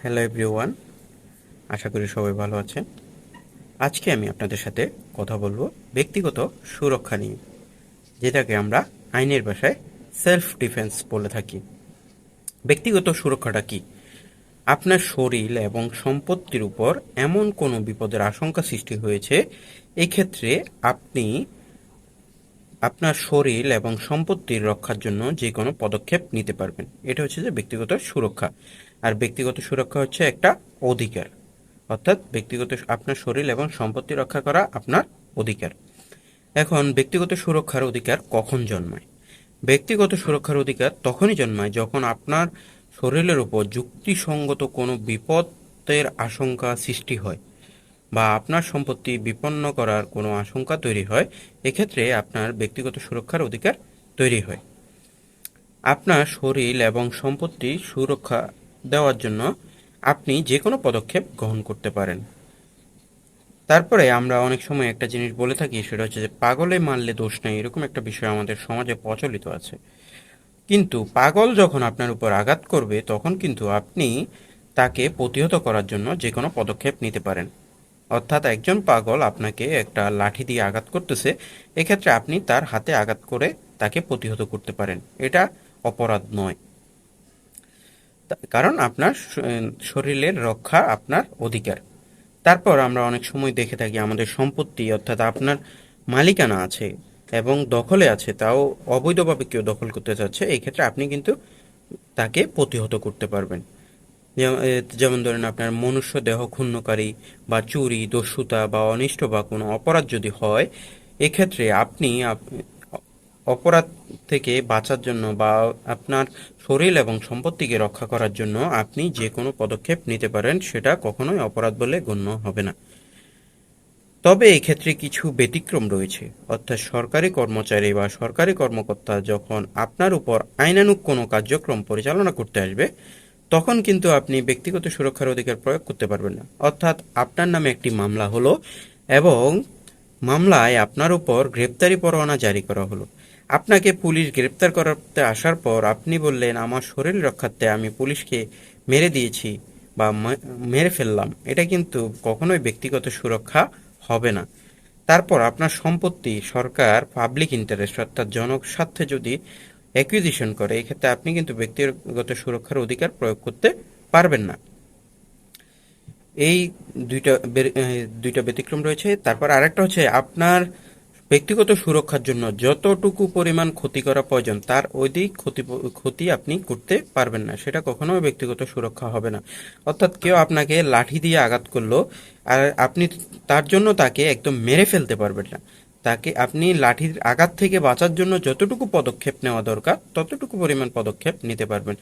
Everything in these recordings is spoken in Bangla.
হ্যালো এভরিওয়ান, আশা করি সবাই ভালো আছেন। আজকে আমি আপনাদের সাথে কথা বলবো ব্যক্তিগত সুরক্ষা নিয়ে, যেটাকে আমরা আইনের ভাষায় সেলফ ডিফেন্স বলে থাকি। ব্যক্তিগত সুরক্ষাটা কি? আপনার শরীর এবং সম্পত্তির উপর এমন কোনো বিপদের আশঙ্কা সৃষ্টি হয়েছে, এক্ষেত্রে আপনি আপনার শরীর এবং সম্পত্তির রক্ষার জন্য যে কোনো পদক্ষেপ নিতে পারবেন। এটা হচ্ছে যে ব্যক্তিগত সুরক্ষা। আর ব্যক্তিগত সুরক্ষা হচ্ছে একটা অধিকার, অর্থাৎ ব্যক্তিগত আপনার শরীর এবং সম্পত্তি রক্ষা করা আপনার অধিকার। এখন ব্যক্তিগত সুরক্ষার অধিকার কখন জন্মায়? ব্যক্তিগত সুরক্ষার অধিকার তখনই জন্মায় যখন আপনার শরীরের উপর যুক্তিসঙ্গত কোনো বিপদের আশঙ্কা সৃষ্টি হয় বা আপনার সম্পত্তি বিপন্ন করার কোনো আশঙ্কা তৈরি হয়। এক্ষেত্রে আপনার ব্যক্তিগত সুরক্ষার অধিকার তৈরি হয়। আপনার শরীর এবং সম্পত্তি সুরক্ষা দেওয়ার জন্য আপনি যে কোনো পদক্ষেপ গ্রহণ করতে পারেন। তারপরে আমরা অনেক সময় একটা জিনিস বলে থাকি, সেটা হচ্ছে যে পাগলে মারলে দোষ নেই, এরকম একটা বিষয় আমাদের সমাজে প্রচলিত আছে। কিন্তু পাগল যখন আপনার উপর আঘাত করবে, তখন কিন্তু আপনি তাকে প্রতিহত করার জন্য যে কোনো পদক্ষেপ নিতে পারেন। অর্থাৎ একজন পাগল আপনাকে একটা লাঠি দিয়ে আঘাত করতেছে, এক্ষেত্রে আপনি তার হাতে আঘাত করে তাকে প্রতিহত করতে পারেন। এটা অপরাধ নয়, কারণ আপনার শরীরের রক্ষা আপনার অধিকার। তারপর আমরা অনেক সময় দেখে থাকি আমাদের সম্পত্তি, অর্থাৎ আপনার মালিকানা আছে এবং দখলে আছে, তাও অবৈধভাবে কেউ দখল করতে চাচ্ছে, এই ক্ষেত্রে আপনি কিন্তু তাকে প্রতিহত করতে পারবেন। যেমন ধরেন আপনার মনুষ্য দেহ ক্ষুণ্ণকারী বা চুরি, দস্যুতা বা অনিষ্ট বা কোনো অপরাধ যদি হয়, এক্ষেত্রে আপনি অপরাধ থেকে বাঁচার জন্য বা আপনার শরীর এবং সম্পত্তিকে রক্ষা করার জন্য আপনি যে কোনো পদক্ষেপ নিতে পারেন, সেটা কখনোই অপরাধ বলে গণ্য হবে না। তবে এক্ষেত্রে কিছু ব্যতিক্রম রয়েছে, অর্থাৎ সরকারি কর্মচারী বা সরকারি কর্মকর্তা যখন আপনার উপর আইনানুগ কোনো কার্যক্রম পরিচালনা করতে আসবে, তখন কিন্তু আপনি ব্যক্তিগত সুরক্ষার অধিকার প্রয়োগ করতে পারবেন না। অর্থাৎ আপনার নামে একটি মামলা হলো এবং মামলায় আপনার উপর গ্রেপ্তারি পরোয়ানা জারি করা হলো। আপনাকে পুলিশ গ্রেপ্তার করতে আসার পর আপনি বললেন, আমার শরীর রক্ষার্থে আমি পুলিশকে মেরে দিয়েছি বা মেরে ফেললাম। এটা কিন্তু কখনোই ব্যক্তিগত সুরক্ষা হবে না। তারপর আপনার সম্পত্তি সরকার পাবলিক ইন্টারেস্ট, অর্থাৎ জনস্বার্থে যদি অ্যাকুইজিশন করে, এক্ষেত্রে আপনি কিন্তু ব্যক্তিগত সুরক্ষার অধিকার প্রয়োগ করতে পারবেন না। এই দুইটা ব্যতিক্রম রয়েছে। তারপর আরেকটা হচ্ছে, আপনার ব্যক্তিগত সুরক্ষার জন্য যতটুকু পরিমাণ ক্ষতি করা প্রয়োজন তার অধিক ক্ষতি আপনি করতে পারবেন না, সেটা কখনোই ব্যক্তিগত সুরক্ষা হবে না। অর্থাৎ কেউ আপনাকে লাঠি দিয়ে আঘাত করলো, আর আপনি তার জন্য তাকে একদম মেরে ফেলতে পারবেন না। তাকে আপনি লাঠির আঘাত থেকে বাঁচার জন্য যতটুকু পদক্ষেপ নেওয়া দরকার ততটুকু পরিমাণ পদক্ষেপ নিতে পারবেন।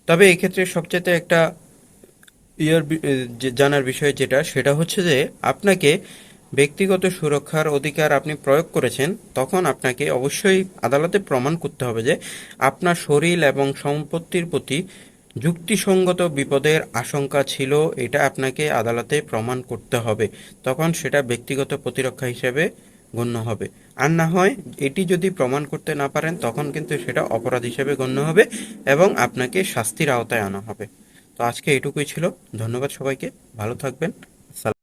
তবে এক্ষেত্রে সবচেয়ে একটা জানার বিষয় সেটা হচ্ছে যে আপনাকে ব্যক্তিগত সুরক্ষার অধিকার আপনি প্রয়োগ করেছেন, তখন আপনাকে অবশ্যই আদালতে প্রমাণ করতে হবে যে আপনার শরীর এবং সম্পত্তির প্রতি যুক্তিসঙ্গত বিপদের আশঙ্কা ছিল। এটা আপনাকে আদালতে প্রমাণ করতে হবে, তখন সেটা ব্যক্তিগত প্রতিরক্ষা হিসেবে গণ্য হবে। আর না হয় এটি যদি প্রমাণ করতে না পারেন, তখন কিন্তু সেটা অপরাধ হিসেবে গণ্য হবে এবং আপনাকে শাস্তির আওতায় আনা হবে। তো আজকে এটুকুই ছিল। ধন্যবাদ সবাইকে, ভালো থাকবেন।